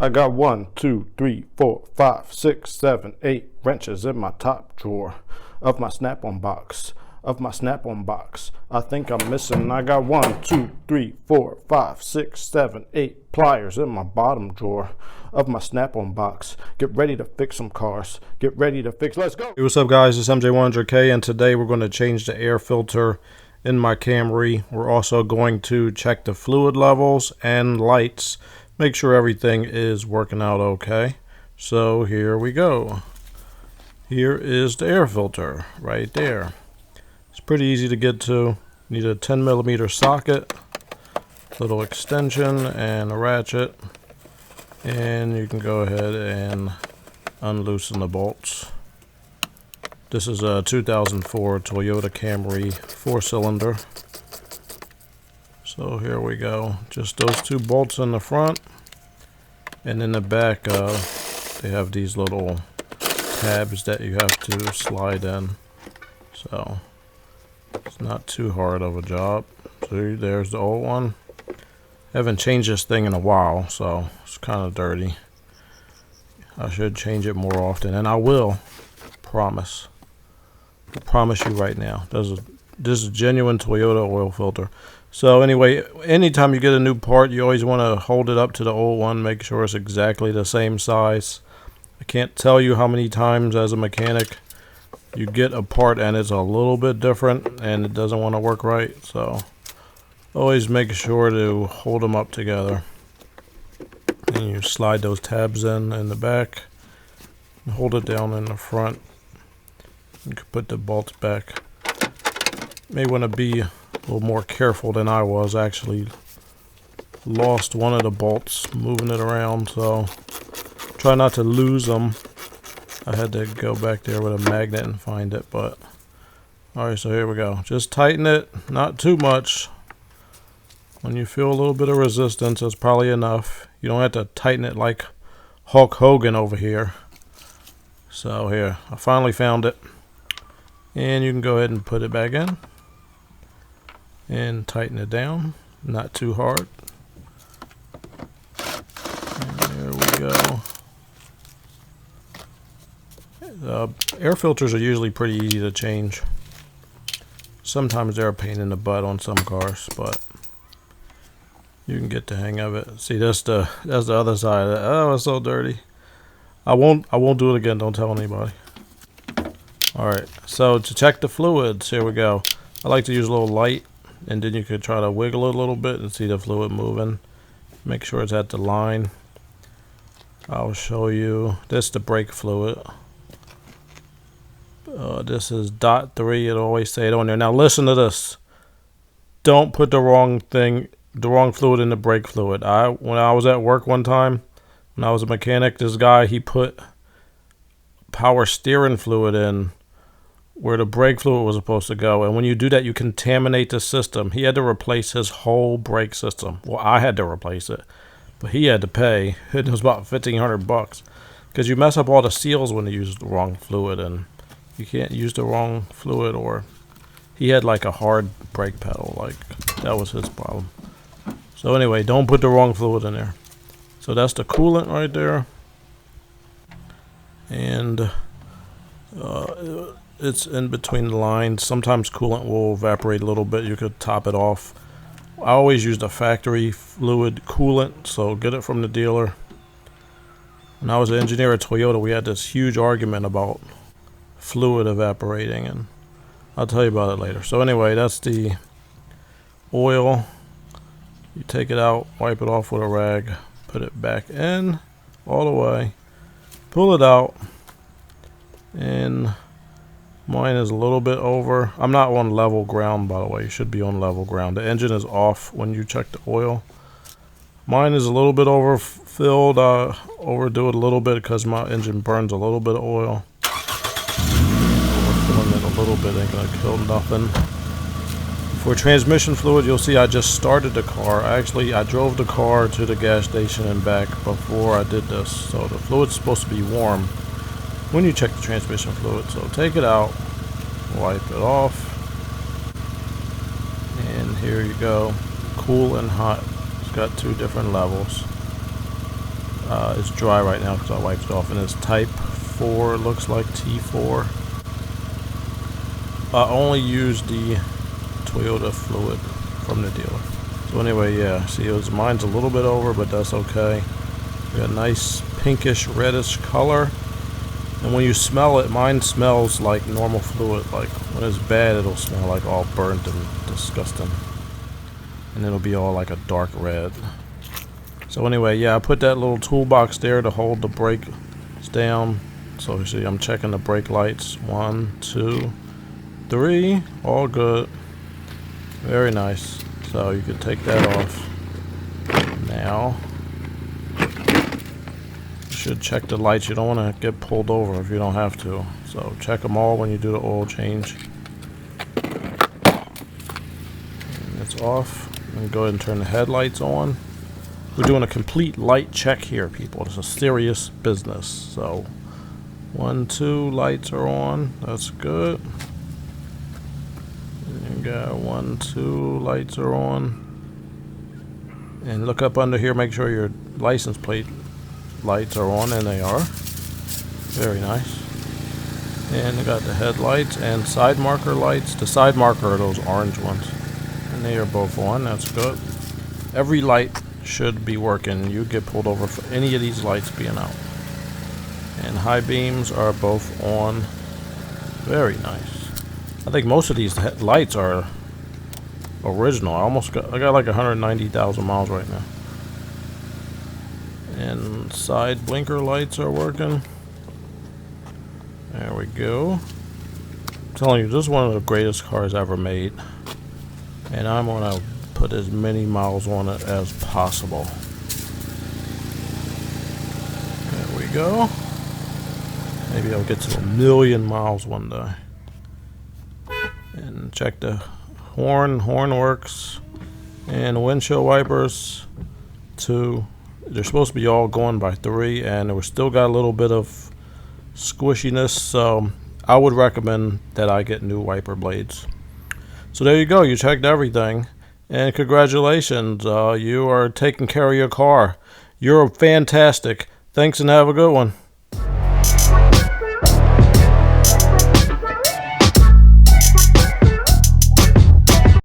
I got 1, 2, 3, 4, 5, 6, 7, 8 wrenches in my top drawer of my snap-on box. I think I'm missing. I got 1, 2, 3, 4, 5, 6, 7, 8 pliers in my bottom drawer of my snap-on box. Get ready to fix some cars. Get ready to fix. Let's go. Hey, what's up, guys? It's MJ100K, and today we're going to change the air filter in my Camry. We're also going to check the fluid levels and lights. Make sure everything is working out okay. So here we go. Here is the air filter right there. It's pretty easy to get to. Need a 10mm socket, little extension, and a ratchet. And you can go ahead and unloosen the bolts. This is a 2004 Toyota Camry 4-cylinder. So here we go. Just those two bolts in the front. And in the back, they have these little tabs that you have to slide in. So it's not too hard of a job. See, there's the old one. I haven't changed this thing in a while, so it's kind of dirty. I should change it more often, and I will. Promise. I promise you right now. This is a genuine Toyota oil filter. So anyway, anytime you get a new part, you always want to hold it up to the old one, make sure it's exactly the same size. I can't tell you how many times as a mechanic you get a part and it's a little bit different and it doesn't want to work right. So always make sure to hold them up together. And you slide those tabs in the back and hold it down in the front. You can put the bolts back. May want to be a little more careful than I was. I actually lost one of the bolts moving it around, so try not to lose them. I had to go back there with a magnet and find it, but alright, so here we go. Just tighten it, not too much. When you feel a little bit of resistance, that's probably enough. You don't have to tighten it like Hulk Hogan over here. So here, I finally found it. And you can go ahead and put it back in. And tighten it down, not too hard. And there we go. Air filters are usually pretty easy to change. Sometimes they're a pain in the butt on some cars, but you can get the hang of it. See, that's the other side of that. Oh, it's so dirty. I won't do it again. Don't tell anybody. All right. So to check the fluids, here we go. I like to use a little light. And then you could try to wiggle it a little bit and see the fluid moving. Make sure it's at the line. I'll show you. This is the brake fluid. This is .3. It'll always say it on there. Now listen to this. Don't put the wrong fluid in the brake fluid. When I was at work one time, when I was a mechanic, this guy, he put power steering fluid in where the brake fluid was supposed to go, and when you do that, you contaminate the system. He had to replace his whole brake system. Well, I had to replace it, but he had to pay. It was about $1,500 because you mess up all the seals when you use the wrong fluid, and you can't use the wrong fluid. Or he had like a hard brake pedal, like that was his problem. So anyway, don't put the wrong fluid in there. So that's the coolant right there, and it's in between the lines. Sometimes coolant will evaporate a little bit. You could top it off. I always use the factory fluid coolant, so get it from the dealer. When I was an engineer at Toyota, we had this huge argument about fluid evaporating, and I'll tell you about it later. So anyway, that's the oil. You take it out, wipe it off with a rag, put it back in all the way, pull it out, and mine is a little bit over. I'm not on level ground, by the way. You should be on level ground. The engine is off when you check the oil. Mine is a little bit overfilled. I overdo it a little bit because my engine burns a little bit of oil. Overfilling it a little bit ain't gonna kill nothing. For transmission fluid, you'll see I just started the car. I drove the car to the gas station and back before I did this. So the fluid's supposed to be warm when you check the transmission fluid. So take it out, wipe it off, and here you go. Cool and hot. It's got two different levels. It's dry right now because I wiped it off, and it's type 4. It looks like T4. I only used the Toyota fluid from the dealer. So anyway, yeah, see, mine's a little bit over, but that's okay. We got a nice pinkish reddish color, and when you smell it, mine smells like normal fluid. Like when it's bad, it'll smell like all burnt and disgusting, and it'll be all like a dark red. So anyway, yeah, I put that little toolbox there to hold the brakes down. So you see, I'm checking the brake lights. 1, 2, 3, all good. Very nice. So you can take that off. Now, you should check the lights. You don't want to get pulled over if you don't have to. So check them all when you do the oil change. And it's off. And go ahead and turn the headlights on. We're doing a complete light check here, people. It's a serious business. So 1, 2, lights are on. That's good. And you got 1, 2, lights are on. And look up under here, make sure your license plate lights are on, and they are. Very nice. And I got the headlights and side marker lights. The side marker are those orange ones. And they are both on. That's good. Every light should be working. You get pulled over for any of these lights being out. And high beams are both on. Very nice. I think most of these lights are original. I got like 190,000 miles right now. And side blinker lights are working. There we go. I'm telling you, this is one of the greatest cars ever made. And I'm gonna put as many miles on it as possible. There we go. Maybe I'll get to 1,000,000 miles one day. And check the horn. Horn works. And windshield wipers. 2. They're supposed to be all going by 3, and we still got a little bit of squishiness, so I would recommend that I get new wiper blades. So there you go. You checked everything. And congratulations, you are taking care of your car. You're fantastic. Thanks and have a good one.